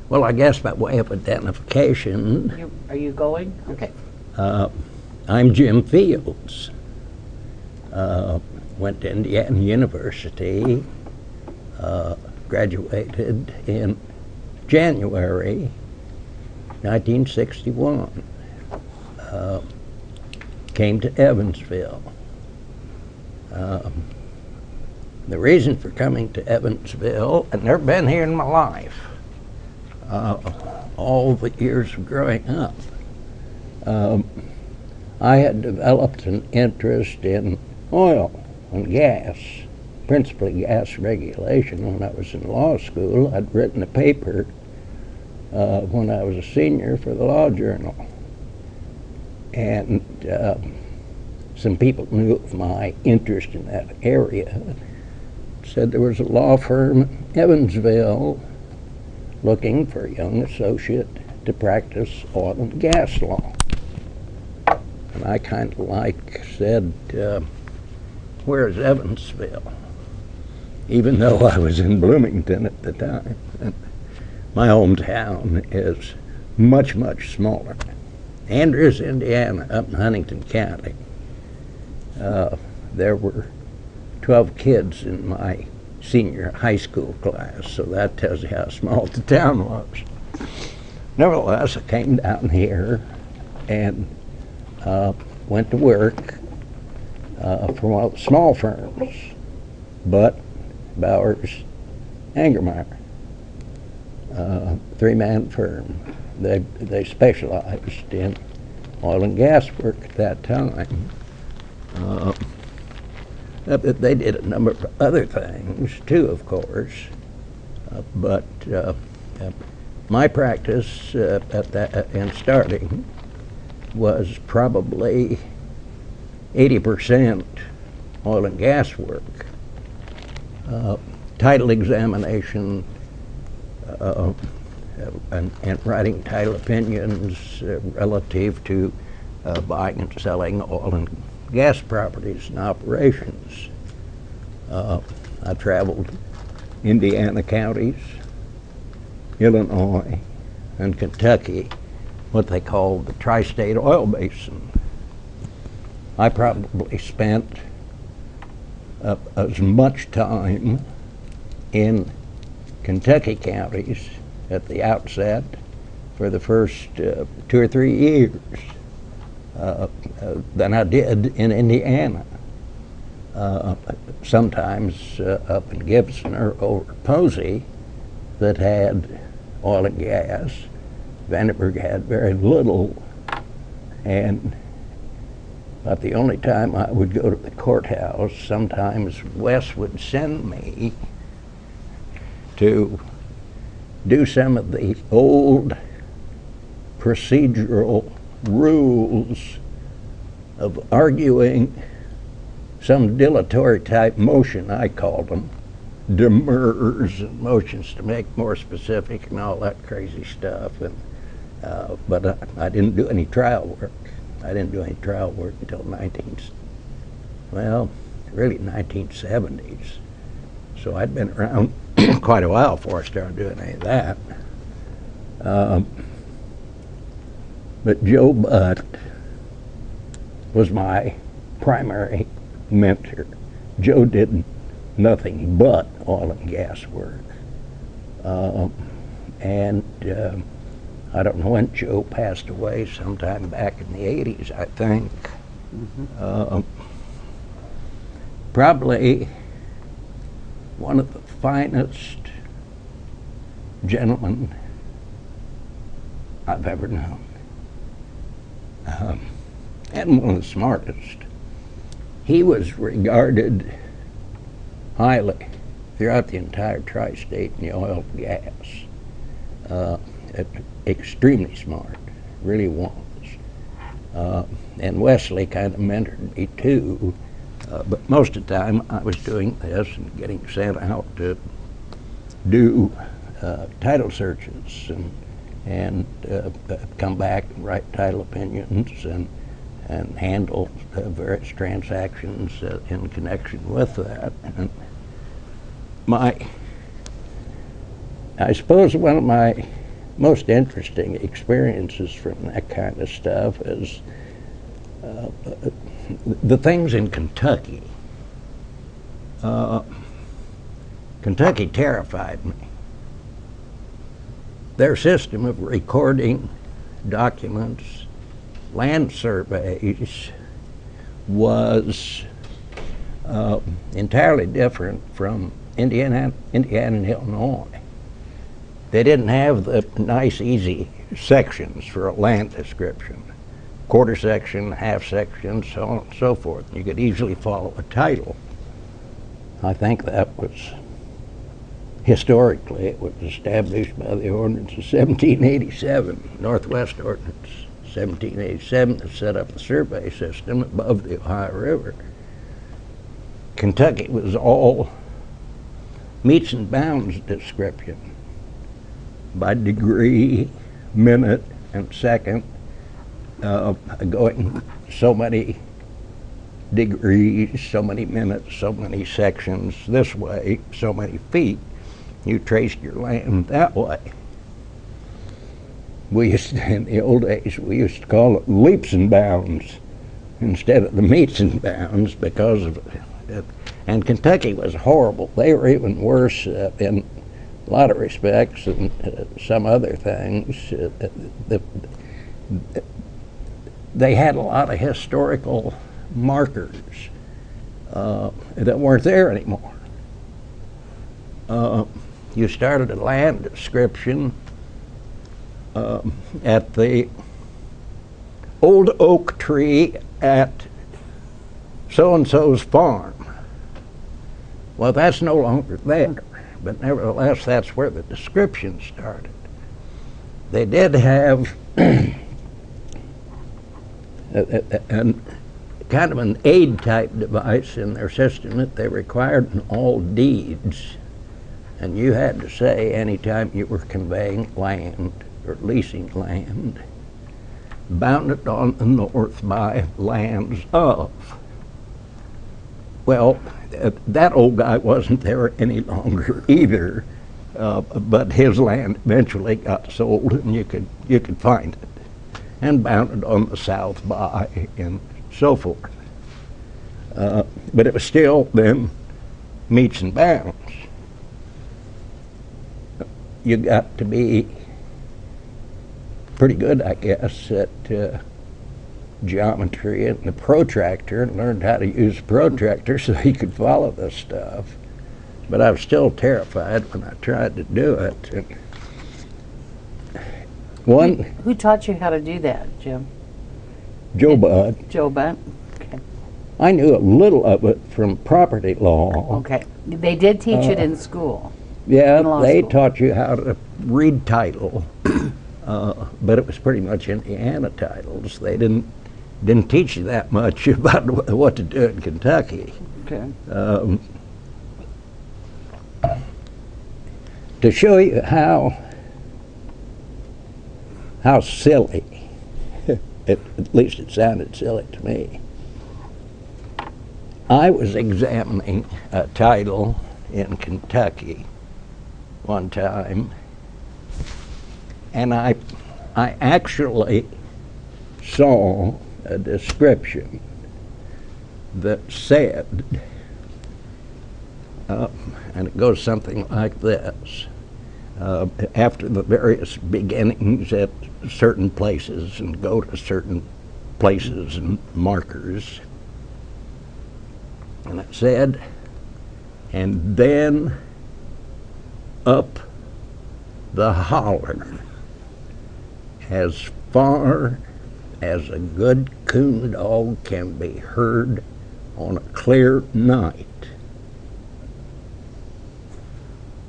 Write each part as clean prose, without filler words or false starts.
Well, I guess by way of identification, Are you going? Okay. I'm Jim Fields. Went to Indiana University, graduated in January 1961. Came to Evansville. The reason for coming to Evansville, I'd never been here in my life. All the years of growing up, I had developed an interest in oil and gas, principally gas regulation. When I was in law school, I'd written a paper when I was a senior for the Law Journal. And some people knew of my interest in that area. Said there was a law firm in Evansville looking for a young associate to practice oil and gas law. And I kind of said, where's Evansville? Even though I was in Bloomington at the time. And my hometown is much, much smaller. Andrews, Indiana, up in Huntington County. There were 12 kids in my senior high school class, so that tells you how small the town was. Nevertheless, I came down here and went to work for one of the small firms, but Bowers Angermeyer, three-man firm. They specialized in oil and gas work at that time. They did a number of other things too, of course, but my practice in starting was probably 80% oil and gas work, title examination, and writing title opinions relative to buying and selling oil and gas properties and operations. I traveled Indiana counties, Illinois, and Kentucky, what they called the Tri-State Oil Basin. I probably spent as much time in Kentucky counties at the outset for the first 2 or 3 years than I did in Indiana. Sometimes up in Gibson or over Posey that had oil and gas. Vandenberg had very little, and about the only time I would go to the courthouse, sometimes Wes would send me to do some of the old procedural rules of arguing some dilatory type motion, I called them, demurs and motions to make more specific and all that crazy stuff. And but I didn't do any trial work. I didn't do any trial work until really 1970s. So I'd been around quite a while before I started doing any of that. But Joe Butt was my primary mentor. Joe did nothing but oil and gas work. I don't know when Joe passed away, sometime back in the 80s, I think. Mm-hmm. Probably one of the finest gentlemen I've ever known. And one of the smartest. He was regarded highly throughout the entire tri-state in the oil and gas. Extremely smart, really was. And Wesley kind of mentored me too, but most of the time I was doing this and getting sent out to do title searches and come back and write title opinions and handle various transactions in connection with that. And I suppose one of my most interesting experiences from that kind of stuff is the things in Kentucky. Kentucky terrified me. Their system of recording documents, land surveys, was entirely different from Indiana and Illinois. They didn't have the nice, easy sections for a land description. Quarter section, half section, so on and so forth. You could easily follow a title. I think that was, historically, it was established by the ordinance of 1787, Northwest Ordinance 1787, that set up the survey system above the Ohio River. Kentucky was all meets and bounds description by degree, minute, and second, going so many degrees, so many minutes, so many sections this way, so many feet. You traced your land that way. We used to, in the old days, we used to call it leaps and bounds instead of the meets and bounds because of it. And Kentucky was horrible. They were even worse in a lot of respects than some other things. They had a lot of historical markers that weren't there anymore. You started a land description at the old oak tree at so-and-so's farm. Well, that's no longer there, but nevertheless, that's where the description started. They did have kind of an aid-type device in their system that they required in all deeds. And you had to say anytime you were conveying land or leasing land, bounded on the north by lands of. Well, that old guy wasn't there any longer either, but his land eventually got sold, and you could find it, and bounded on the south by, and so forth. But it was still then meets and bounds. You got to be pretty good, I guess, at geometry and the protractor, and learned how to use a protractor so he could follow this stuff. But I was still terrified when I tried to do it. And who taught you how to do that, Jim? Joe Budd. Joe Budd. Okay. I knew a little of it from property law. Okay. They did teach it in school. Yeah, they school. taught you how to read title, but it was pretty much Indiana titles. They didn't teach you that much about what to do in Kentucky. Okay. To show you how silly, at least it sounded silly to me, I was examining a title in Kentucky one time, and I actually saw a description that said, and it goes something like this, after the various beginnings at certain places and go to certain places and markers, and it said, and then up the holler as far as a good coon dog can be heard on a clear night.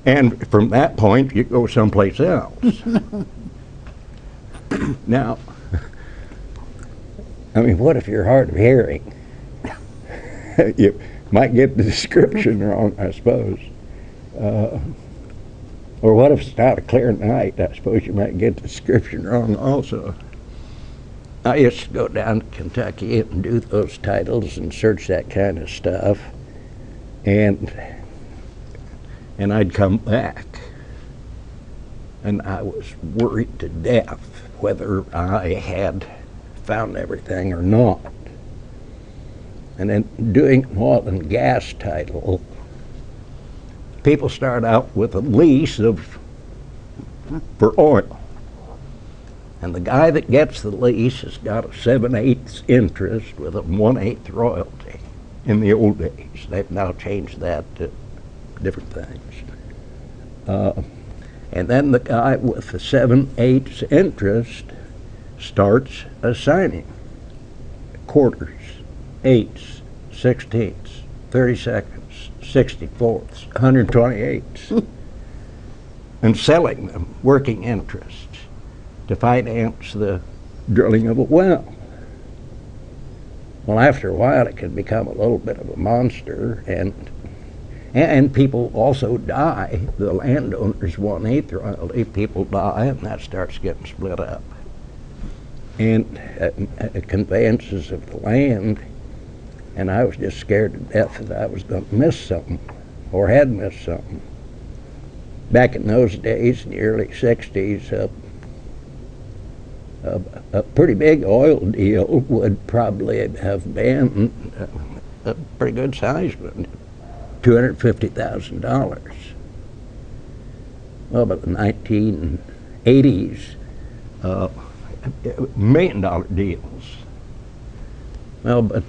And from that point, you go someplace else. Now, I mean, what if you're hard of hearing? You might get the description wrong, I suppose. Or what if it's not a clear night? I suppose you might get the description wrong also. I used to go down to Kentucky and do those titles and search that kind of stuff. And I'd come back. And I was worried to death whether I had found everything or not. And then doing oil and gas title, people start out with a lease for oil. And the guy that gets the lease has got a 7/8 interest with a 1/8 royalty in the old days. They've now changed that to different things. And then the guy with the 7/8 interest starts assigning quarters, eighths, 16ths, 32nds, 64ths, 128ths, and selling them working interests to finance the drilling of a well. Well, after a while, it can become a little bit of a monster, and people also die. The landowner's 1/8 royalty. People die, and that starts getting split up. And conveyances of the land, and I was just scared to death that I was going to miss something, or had missed something. Back in those days, in the early 60s, a pretty big oil deal would probably have been a pretty good size one, $250,000. Well, by the 1980s, $1 million deals. Well, but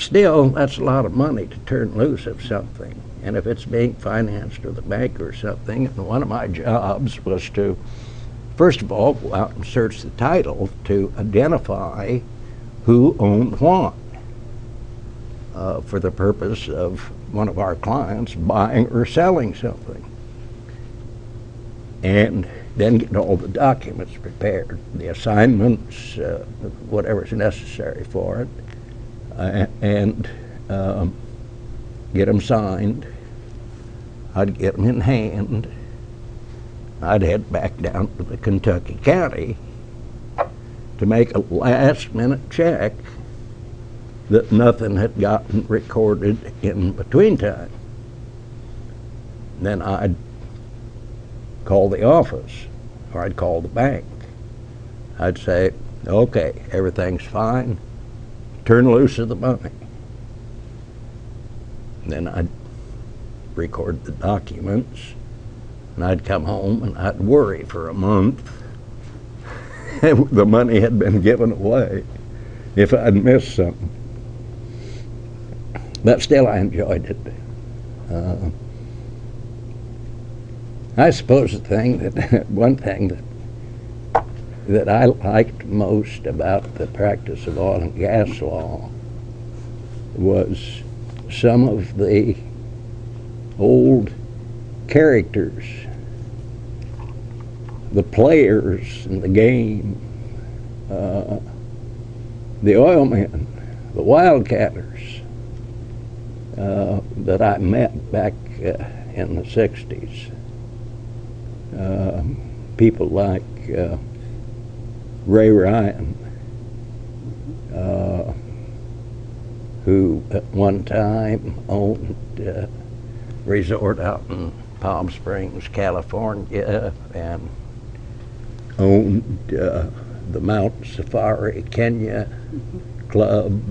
still, that's a lot of money to turn loose of something. And if it's being financed with a bank or something, and one of my jobs was to, first of all, go out and search the title to identify who owned what, for the purpose of one of our clients buying or selling something. And then get all the documents prepared, the assignments, whatever's necessary for it, and get them signed. I'd get them in hand. I'd head back down to the Kentucky County to make a last-minute check that nothing had gotten recorded in between time. Then I'd call the office, or I'd call the bank. I'd say, okay, everything's fine, turn loose of the money. Then I'd record the documents, and I'd come home and I'd worry for a month the money had been given away if I'd missed something. But still, I enjoyed it. I suppose one thing that I liked most about the practice of oil and gas law was some of the old characters, the players in the game, the oilmen, the wildcatters that I met back in the 60s. People like Ray Ryan, who at one time owned a resort out in Palm Springs, California, and owned the Mount Safari Kenya Club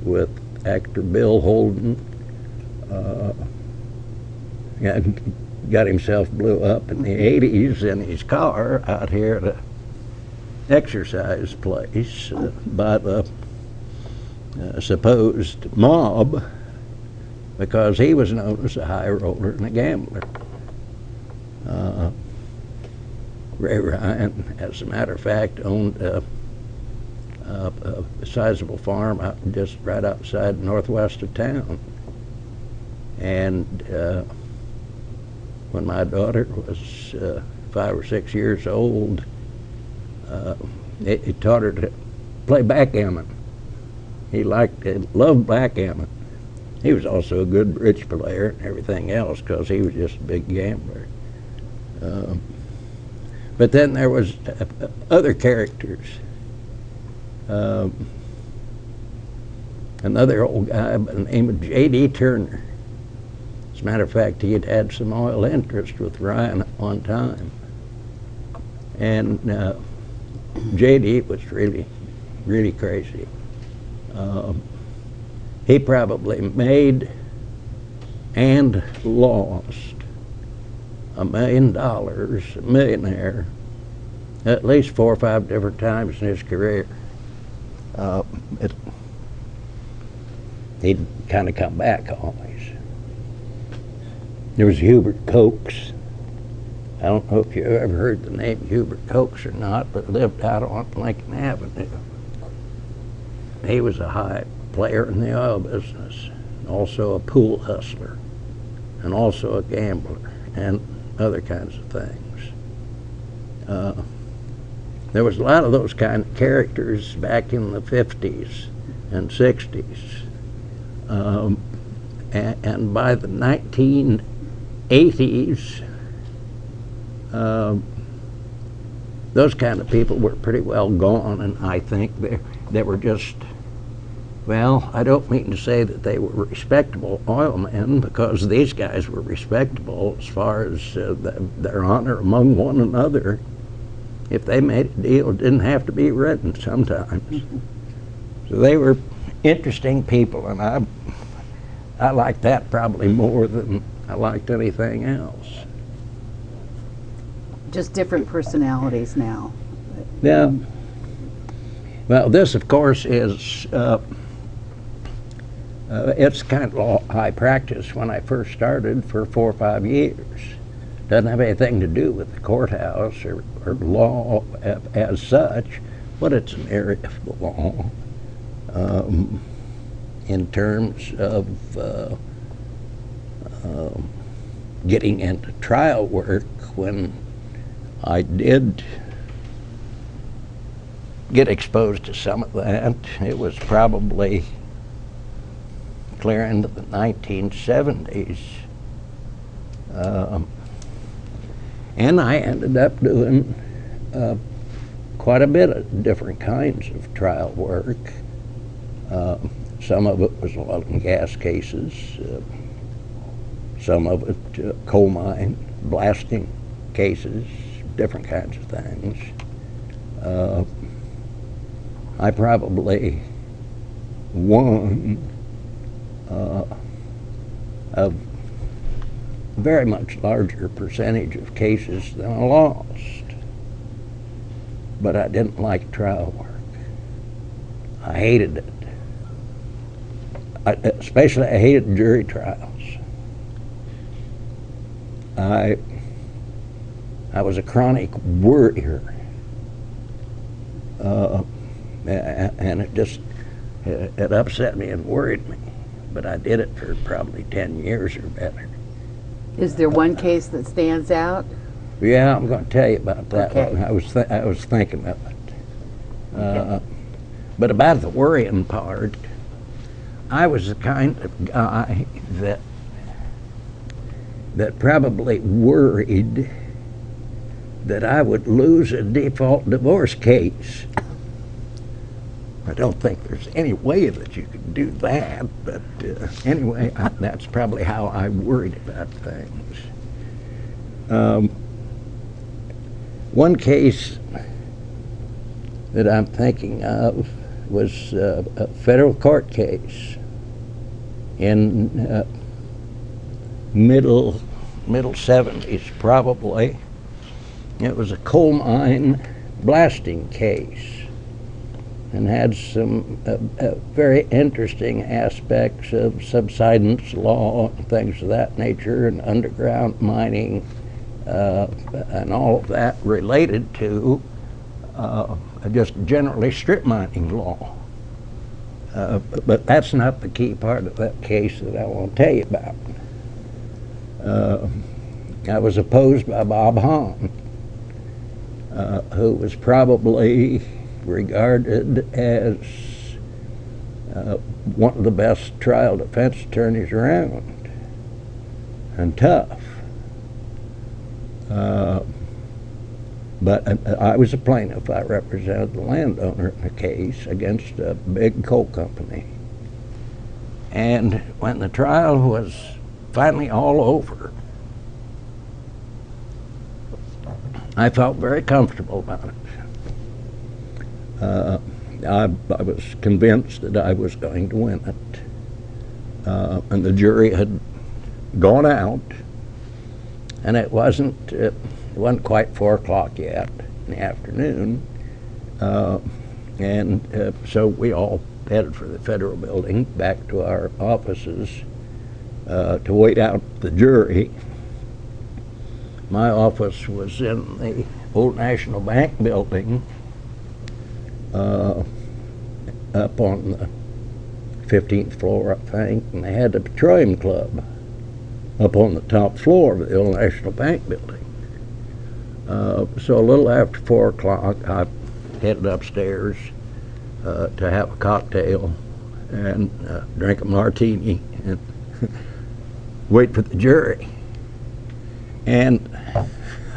with actor Bill Holden, and got himself blew up in the 80s in his car out here at an exercise place by the supposed mob, because he was known as a high roller and a gambler. Ray Ryan, as a matter of fact, owned a sizable farm out just right outside northwest of town. And when my daughter was 5 or 6 years old, he taught her to play backgammon. He loved backgammon. He was also a good bridge player and everything else, because he was just a big gambler. But then there was other characters. Another old guy by the name of J.D. Turner. As a matter of fact, he had had some oil interest with Ryan at one time. And J.D. was really, really crazy. He probably made and lost $1 million, a millionaire, at least 4 or 5 different times in his career. He'd kind of come back always. There was Hubert Coates. I don't know if you ever heard the name Hubert Coates or not, but lived out on Lincoln Avenue. He was a high player in the oil business, also a pool hustler, and also a gambler, and other kinds of things. There was a lot of those kind of characters back in the 50s and 60s. And by the 1980s, those kind of people were pretty well gone, and I think they were just, well, I don't mean to say that they were respectable oil men, because these guys were respectable as far as their honor among one another. If they made a deal, it didn't have to be written sometimes. So they were interesting people, and I liked that probably more than I liked anything else. Just different personalities now. Yeah. Well, this, of course, is it's kind of high practice when I first started for 4 or 5 years. Doesn't have anything to do with the courthouse or law as such, but it's an area of the law in terms of getting into trial work. When I did get exposed to some of that, it was probably clear into the 1970s. And I ended up doing quite a bit of different kinds of trial work. Some of it was oil and gas cases, some of it coal mine blasting cases, different kinds of things. I probably won a very much larger percentage of cases than I lost. But I didn't like trial work. I hated it. Especially I hated jury trials. I was a chronic worrier. And it upset me and worried me. But I did it for probably 10 years or better. Is there one case that stands out? Yeah, I'm going to tell you about that Okay. one. I was thinking of it. Okay. But about the worrying part, I was the kind of guy that probably worried that I would lose a default divorce case. I don't think there's any way that you could do that, but anyway, that's probably how I worried about things. One case that I'm thinking of was a federal court case in middle 70s probably. It was a coal mine blasting case, and had some very interesting aspects of subsidence law and things of that nature, and underground mining, and all of that related to just generally strip mining law. But that's not the key part of that case that I want to tell you about. I was opposed by Bob Hahn, who was probably regarded as one of the best trial defense attorneys around, and tough. But I was a plaintiff. I represented the landowner in the case against a big coal company. And when the trial was finally all over, I felt very comfortable about it. I was convinced that I was going to win it. And the jury had gone out, and it wasn't quite 4 o'clock yet in the afternoon. So we all headed for the federal building, back to our offices to wait out the jury. My office was in the old National Bank building, up on the 15th floor, I think, and they had the Petroleum Club up on the top floor of the old National Bank building. So a little after 4 o'clock, I headed upstairs to have a cocktail and drink a martini and wait for the jury. And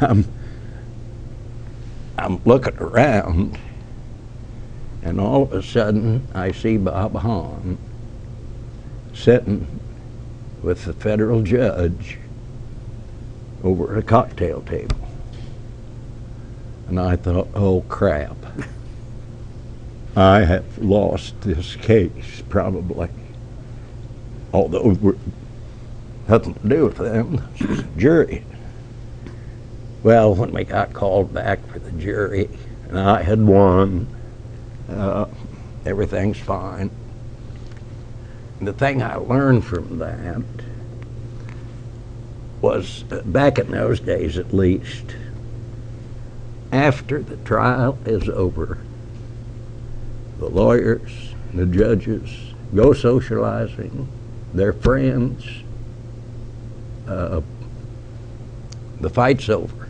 I'm looking around, and all of a sudden I see Bob Hahn sitting with the federal judge over at a cocktail table. And I thought, oh crap, I have lost this case probably. Although it were nothing to do with them, it's just a jury. Well, when we got called back for the jury, and I had won, everything's fine. And the thing I learned from that was, back in those days at least, after the trial is over, the lawyers, the judges go socializing, their friends, the fight's over.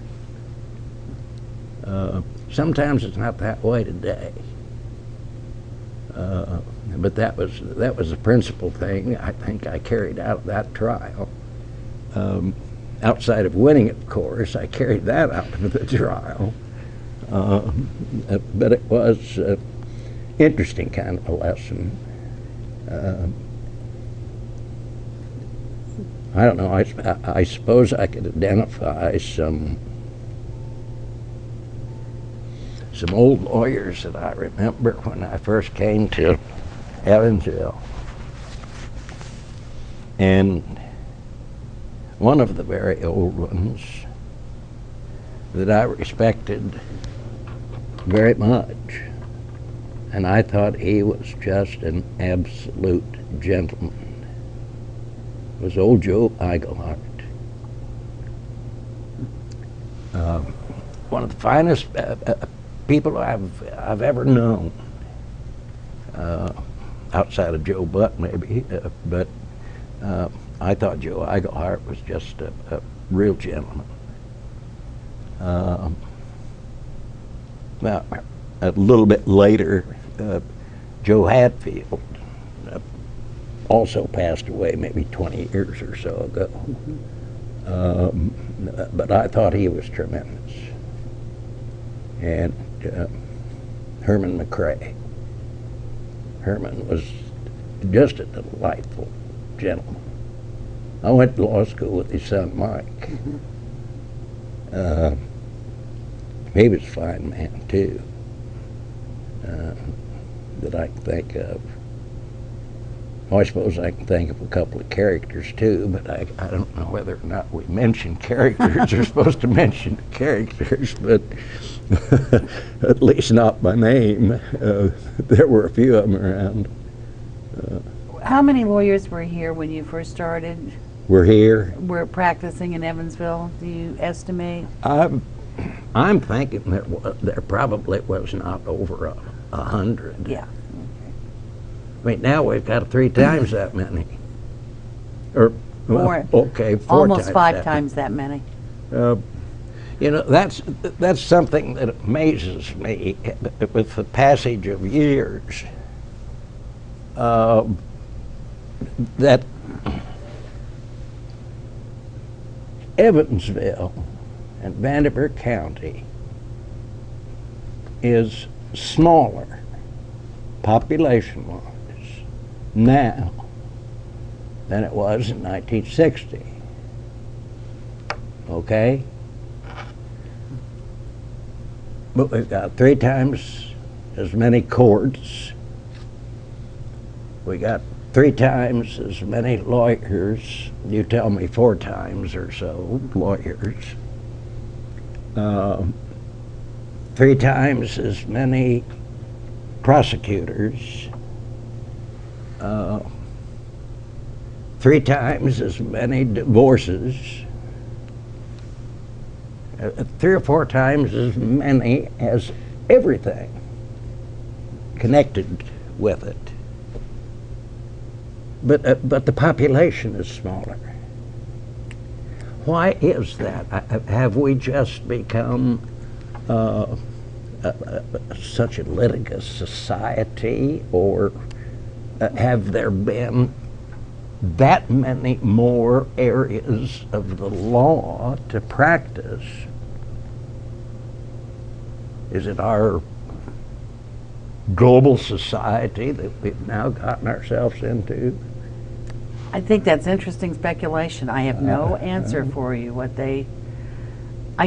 Sometimes it's not that way today, but that was the principal thing I think I carried out of that trial. Outside of winning, of course, I carried that out of the trial, but it was an interesting kind of a lesson. I don't know, I suppose I could identify some old lawyers that I remember when I first came to Evansville. And one of the very old ones that I respected very much, and I thought he was just an absolute gentleman, was old Joe Iglehart. One of the finest people I've ever known, outside of Joe Buck maybe, but I thought Joe Iglehart was just a real gentleman. Now, a little bit later, Joe Hatfield also passed away maybe 20 years or so ago. But I thought he was tremendous. And Herman McCrae. Herman was just a delightful gentleman. I went to law school with his son Mike. He was a fine man too, that I can think of. I suppose I can think of a couple of characters too, but I don't know whether or not we mention characters. We're supposed to mention characters, but at least not by name. There were a few of them around. How many lawyers were here when you first started? We're here. Were practicing in Evansville, do you estimate? I'm thinking that there probably was not over 100. Yeah. I mean, now we've got 3 times that many. Or, well, okay, 4 Almost times 5 that times that many. You know, that's something that amazes me with the passage of years. That Evansville and Vanderbilt County is smaller population-wise now than it was in 1960. Okay? But we've got 3 times as many courts. We got 3 times as many lawyers. You tell me 4 times or so lawyers. 3 times as many prosecutors. 3 times as many divorces. 3 or 4 times as many as everything connected with it. But the population is smaller. Why is that? Have we just become such a litigious society, or have there been that many more areas of the law to practice? Is it our global society that we've now gotten ourselves into? I think that's interesting speculation. I have no answer for you. I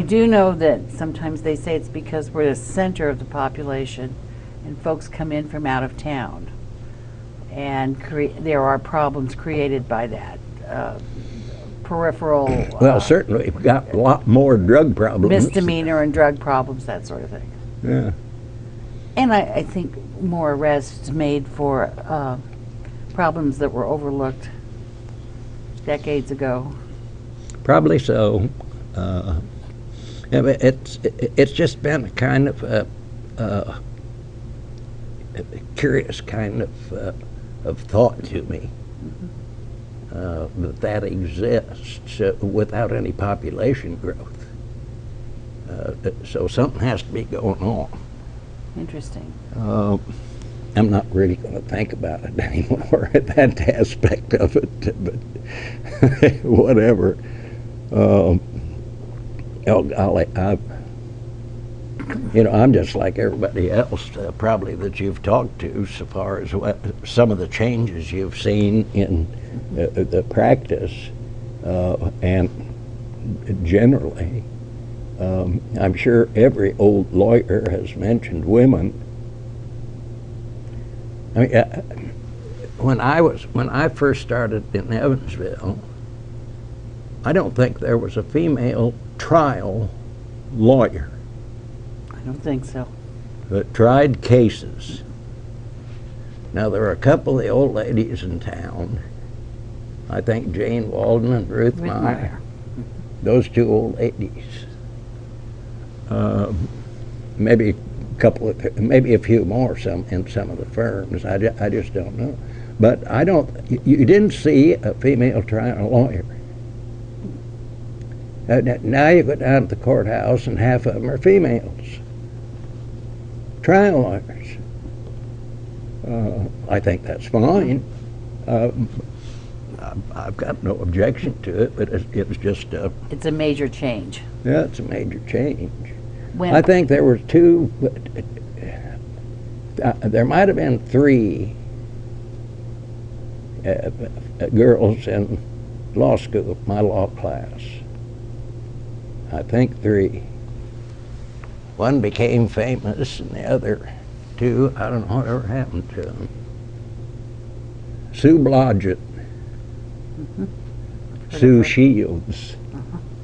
do know that sometimes they say it's because we're the center of the population and folks come in from out of town. And there are problems created by that. Peripheral. Well, certainly we've got a lot more drug problems. Misdemeanor and drug problems, that sort of thing. Yeah. And I think more arrests made for problems that were overlooked decades ago. Probably so. It's just been a kind of a curious kind of thought to me, that exists without any population growth. So something has to be going on. Interesting. I'm not really going to think about it anymore, that aspect of it, but whatever. Oh golly, I'm just like everybody else, probably, that you've talked to, so far as some of the changes you've seen in the practice, and generally. I'm sure every old lawyer has mentioned women. I mean, when I first started in Evansville, I don't think there was a female trial lawyer. I don't think so. That tried cases. Now, there are a couple of the old ladies in town. I think Jane Walden and Ruth Meyer. Those 2 old ladies. Maybe a maybe a few more in some of the firms. I just don't know. But you didn't see a female trial lawyer. Now you go down to the courthouse and half of them are females. Trial lawyers. I think that's fine. I've got no objection to it, but it's just it's a major change. Yeah, it's a major change. I think there were 2, there might have been 3 girls in law school, my law class. I think 3. One became famous, and the other 2, I don't know whatever happened to them. Sue Blodgett, Sue Shields,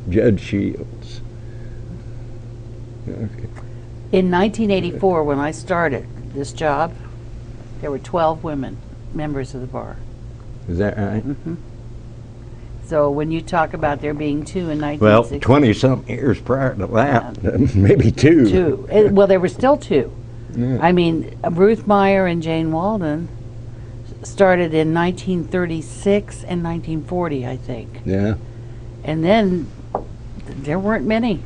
Judge Shields. Okay. In 1984, when I started this job, there were 12 women members of the bar. Is that right? Mm-hmm. So when you talk about there being 2 in 1960... Well, 20-something years prior to that, maybe 2. 2. Well, there were still 2. Yeah. I mean, Ruth Meyer and Jane Walden started in 1936 and 1940, I think. Yeah. And then there weren't many.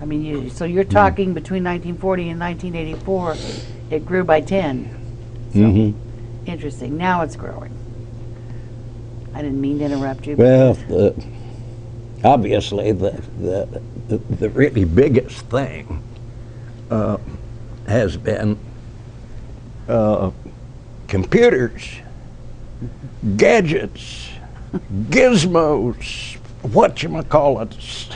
I mean, so you're talking between 1940 and 1984, it grew by 10. So, interesting. Now it's growing. I didn't mean to interrupt you. Well, obviously, the really biggest thing has been computers, gadgets, gizmos, whatchamacallits.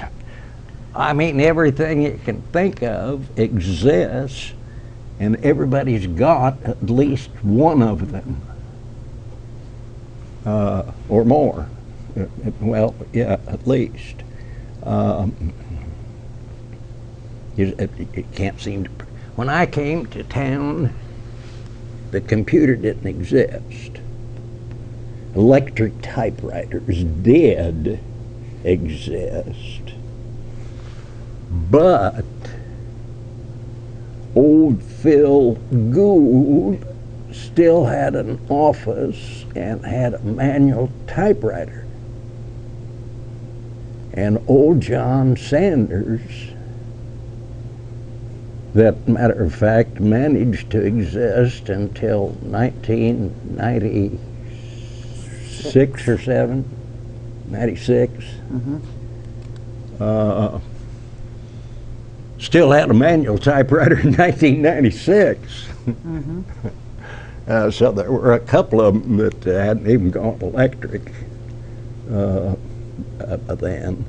I mean, everything you can think of exists, and everybody's got at least one of them, or more. Well, yeah, at least. You can't seem to. When I came to town, the computer didn't exist. Electric typewriters did exist. But old Phil Gould still had an office and had a manual typewriter. And old John Sanders, that matter of fact, managed to exist until 1996 or 7, 96. Still had a manual typewriter in 1996. So there were a couple of them that hadn't even gone electric then.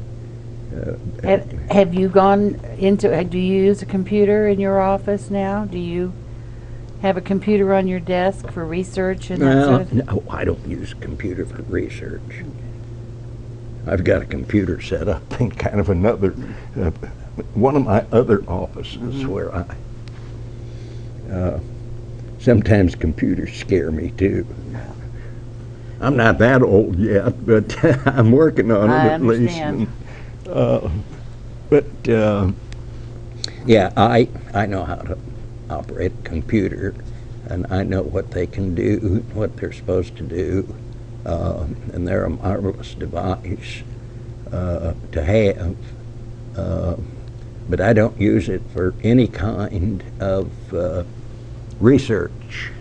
Have you gone into, do you use a computer in your office now? Do you have a computer on your desk for research and that sort of thing? No, I don't use a computer for research. I've got a computer set up in kind of another, one of my other offices where I, sometimes computers scare me too. I'm not that old yet, but I'm working on it at least. Yeah, I know how to operate a computer, and I know what they can do, what they're supposed to do, and they're a marvelous device to have. But I don't use it for any kind of research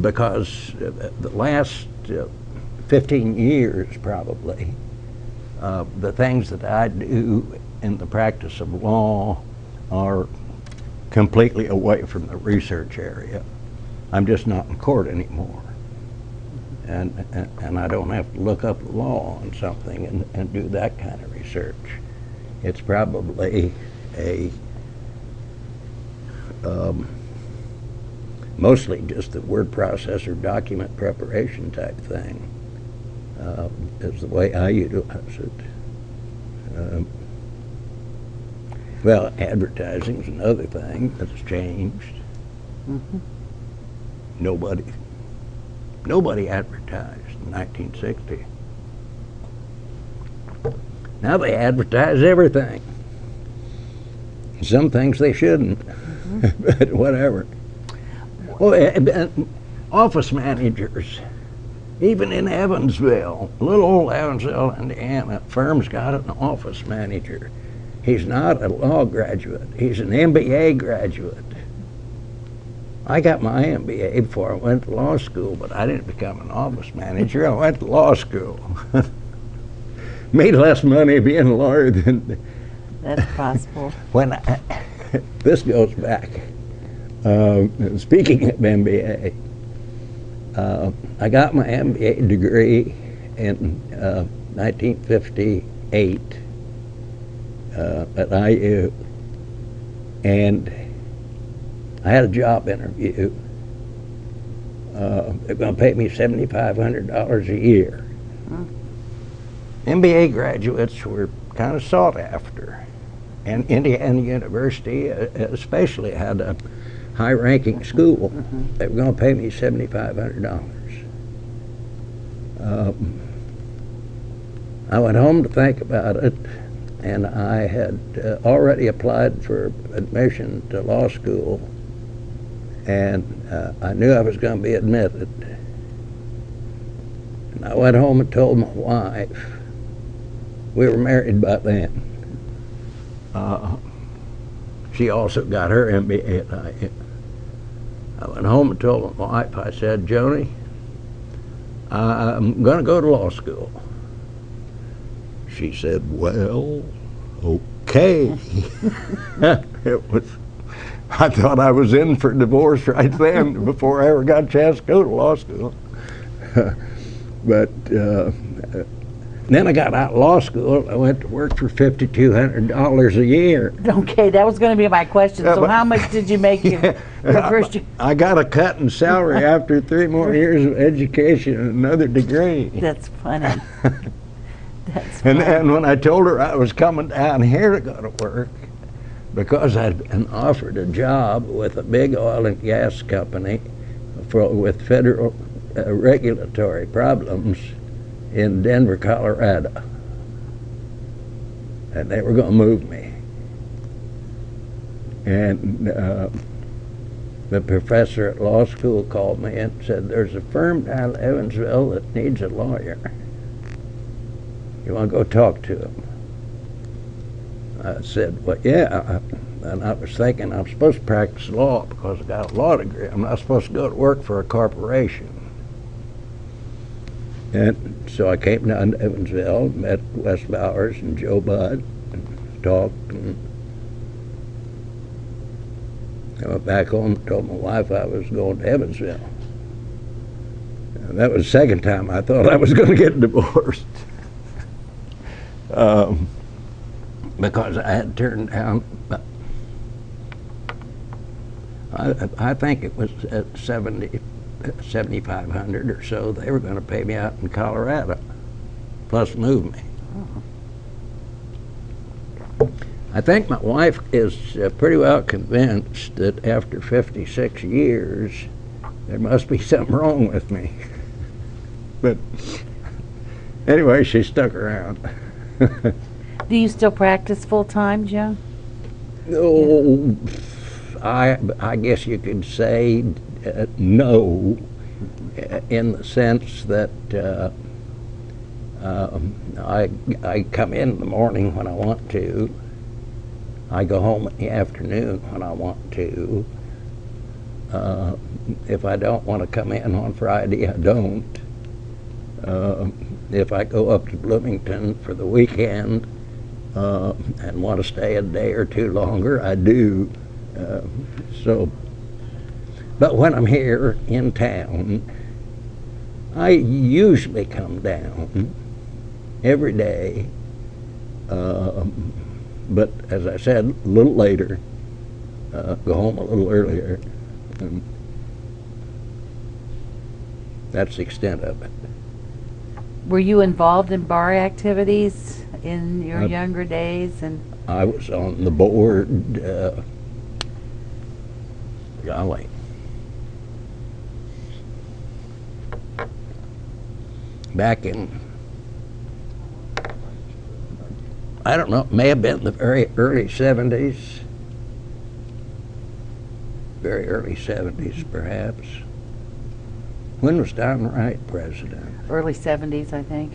because the last 15 years probably, the things that I do in the practice of law are completely away from the research area. I'm just not in court anymore. And I don't have to look up the law on something and do that kind of research. It's probably a mostly just the word processor document preparation type thing is the way I utilize it. Well, advertising is another thing that's changed. Nobody advertised in 1960. Now they advertise everything. Some things they shouldn't, but whatever. Well, office managers, even in Evansville, little old Evansville, Indiana, firm's got an office manager. He's not a law graduate. He's an MBA graduate. I got my MBA before I went to law school, but I didn't become an office manager. I went to law school. Made less money being a lawyer than... That's possible. This goes back. Speaking of MBA, I got my MBA degree in 1958 at IU, and I had a job interview. They're going to pay me $7,500 a year. MBA graduates were kind of sought after, and Indiana University especially had a high-ranking school. They were going to pay me $7,500. I went home to think about it, and I had already applied for admission to law school, and I knew I was going to be admitted. And I went home and told my wife. We were married by then. She also got her MBA at IU. I went home and told my wife, I said, Joni, I'm going to go to law school. She said, well, okay. I thought I was in for divorce right then before I ever got a chance to go to law school. But Then I got out of law school. I went to work for $5,200 a year. Okay, that was going to be my question. So how much did you make your first year? I got a cut in salary after 3 more years of education and another degree. That's funny. That's And funny. then when I told her I was coming down here to go to work, because I'd been offered a job with a big oil and gas company with federal regulatory problems in Denver, Colorado, and they were going to move me. And the professor at law school called me and said, "There's a firm down in Evansville that needs a lawyer. You want to go talk to him?" I said, "Well, yeah." And I was thinking I'm supposed to practice law because I got a law degree. I'm not supposed to go to work for a corporation. And so I came down to Evansville, met Wes Bowers and Joe Budd, and talked, and I went back home and told my wife I was going to Evansville. And that was the second time I thought I was going to get divorced. Because I had turned down, I think it was at 7,500 or so. They were going to pay me out in Colorado, plus move me. I think my wife is pretty well convinced that after 56 years, there must be something wrong with me. But anyway, she stuck around. Do you still practice full-time, Joe? Oh, I guess you could say no, in the sense that I come in the morning when I want to. I go home in the afternoon when I want to. If I don't want to come in on Friday, I don't. If I go up to Bloomington for the weekend and want to stay a day or two longer, I do. But when I'm here in town, I usually come down every day. But as I said, a little later, go home a little earlier. And that's the extent of it. Were you involved in bar activities in your younger days? And I was on the board, golly, back in, I don't know, it may have been the very early 70s, very early 70s perhaps. When was Don Wright president? early 70s, I think.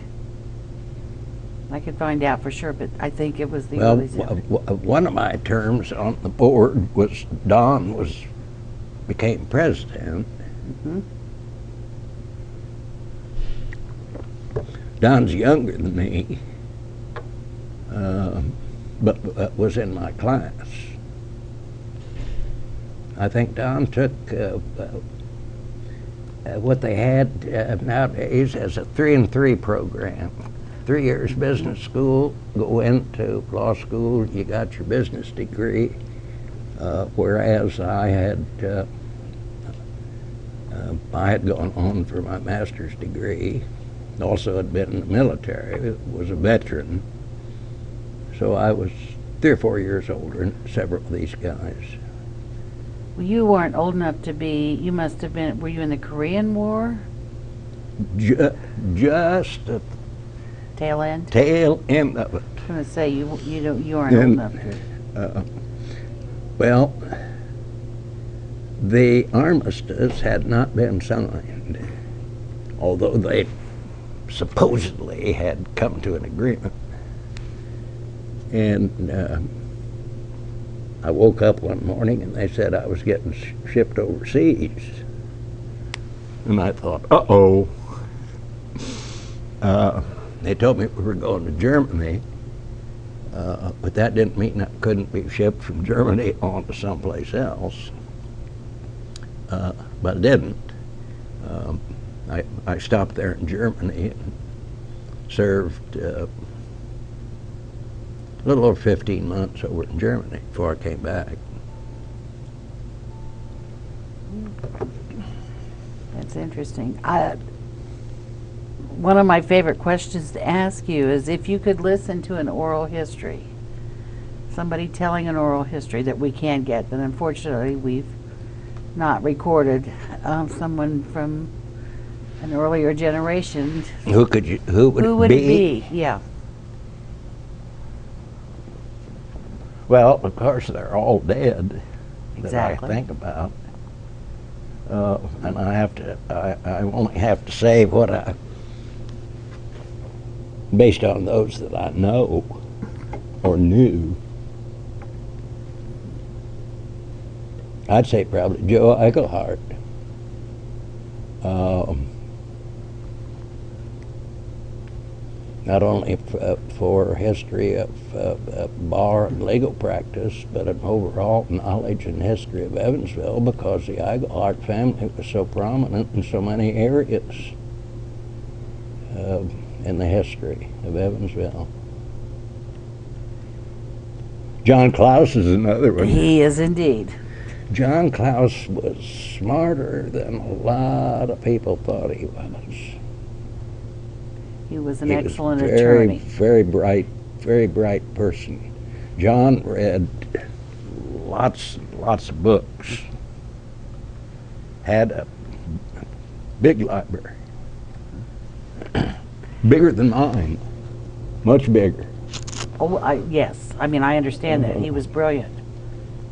I could find out for sure, but I think it was the Well, early 70s. one of my terms on the board was Don became president. Mhm. Don's younger than me, but was in my class. I think Don took what they had nowadays as a 3-and-3 program. 3 years business school, go into law school, you got your business degree, whereas I had gone on for my master's degree, also had been in the military, was a veteran, so I was 3 or 4 years older than several of these guys. Well, you weren't old enough to be, you must have been, were you in the Korean War? Just at Tail end? the tail end of it. I was going to say, you aren't old enough to. Well, the armistice had not been signed, although they supposedly had come to an agreement. And I woke up one morning and they said I was getting shipped overseas. And I thought, uh-oh. They told me we were going to Germany, but that didn't mean I couldn't be shipped from Germany on to someplace else. But I didn't. I stopped there in Germany and served a little over 15 months over in Germany before I came back. That's interesting. One of my favorite questions to ask you is if you could listen to an oral history, somebody telling an oral history that we can get, but unfortunately we've not recorded, someone from an earlier generation. Who would It be? Yeah. Well, of course, they're all dead Exactly. that I think about. And I only have to say what based on those that I know or knew. I'd say probably Joe Eichelhart. Not only for history of bar and legal practice, but an overall knowledge and history of Evansville, because the Eichelhart family was so prominent in so many areas in the history of Evansville. John Klaus is another one. He is indeed. John Klaus was smarter than a lot of people thought he was. He was an He excellent was very, attorney. very bright person. John read lots of books. Had a big library, bigger than mine, much bigger. Oh, yes. I mean, I understand that. He was brilliant.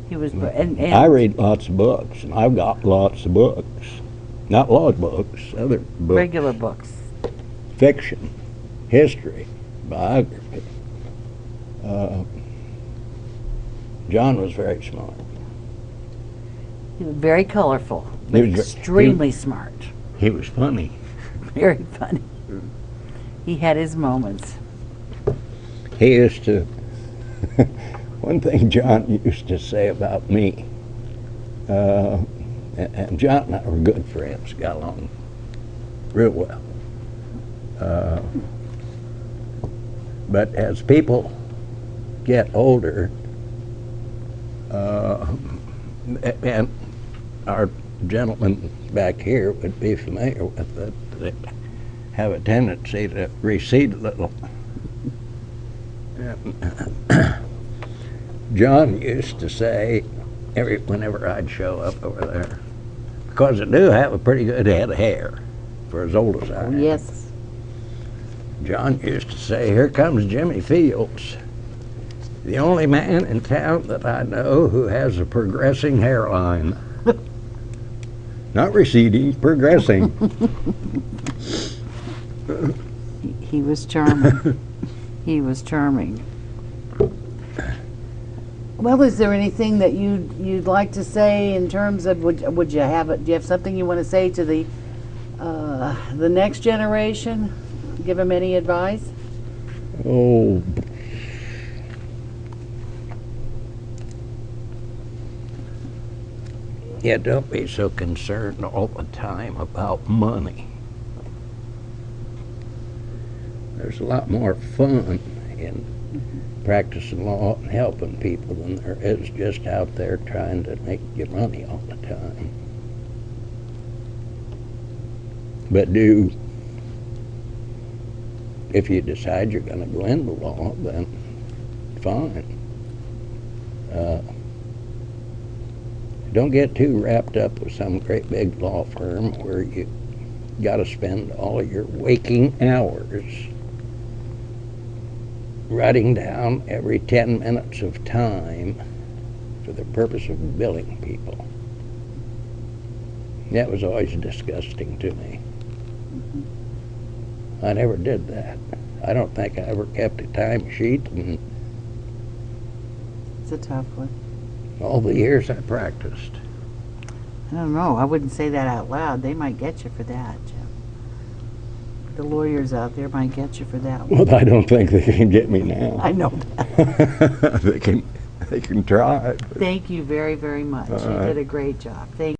He was, and I read lots of books, and I've got lots of books. Not law books, other books. regular books. Fiction, history, biography. John was very smart. He was very colorful, He but was extremely smart. He was funny. Very funny. He had his moments. He used to, one thing John used to say about me, and John and I were good friends, got along real well. But as people get older, and our gentlemen back here would be familiar with it, they have a tendency to recede a little. John used to say, whenever I'd show up over there, because I do have a pretty good head of hair for as old as I am. Yes. John used to say, "Here comes Jimmy Fields, the only man in town that I know who has a progressing hairline." Not receding, progressing. He was charming. He was charming. Well, is there anything that you'd like to say in terms of would you have do you have something you want to say to the next generation? Give them any advice? Oh, yeah, don't be so concerned all the time about money. There's a lot more fun in practicing law and helping people than there is just out there trying to make your money all the time. But if you decide you're going to go into law, then fine. Don't get too wrapped up with some great big law firm where you got to spend all of your waking hours writing down every 10 minutes of time for the purpose of billing people. That was always disgusting to me. I never did that. I don't think I ever kept a timesheet in It's a tough one. all the years I practiced. I don't know. I wouldn't say that out loud. They might get you for that, Jim. The lawyers out there might get you for that one. Well, I don't think they can get me now. I know that. They can try. Thank you very, very much. You All right. did a great job. Thank